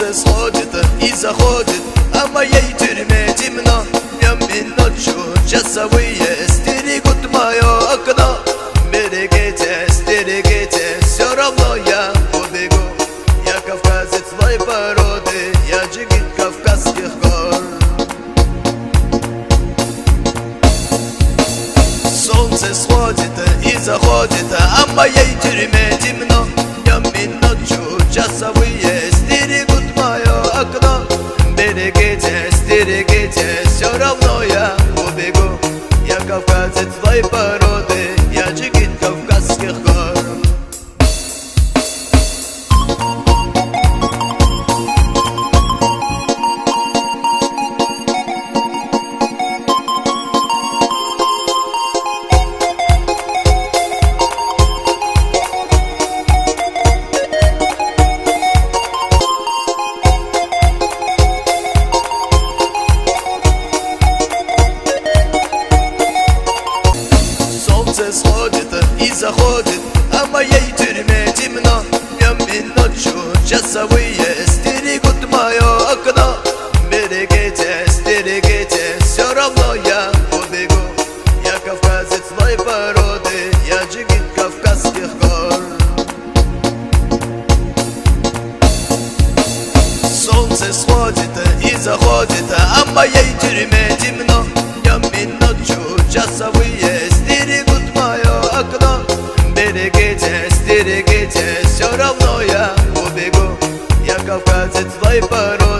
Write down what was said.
Солнце сходит и заходит, а в моей тюрьме темно. Днем и ночью часовые стерегут мое окно. Берегите, стерегите, все равно я убегу. Я кавказец злой породы, я джигит кавказских гор. Солнце сходит и заходит, а в моей тюрьме темно. Днем и ночью часовые стерегут мое окно. Берегите, стерегите, все равно я убегу. Я кавказец злой породы, я джигит кавказских гор. Солнце сходит и заходит, а в моей тюрьме темно. Днем и ночью часовые стерегут мое окно. Берегите, стерегите, все равно я убегу. Я кавказец злой породы, я джигит кавказских гор. Солнце сходит и заходит, а в моей тюрьме темно. Днем и ночью часовые стерегут мое окно. Берегите, стерегите, все равно я убегу. Я кавказец злой породы.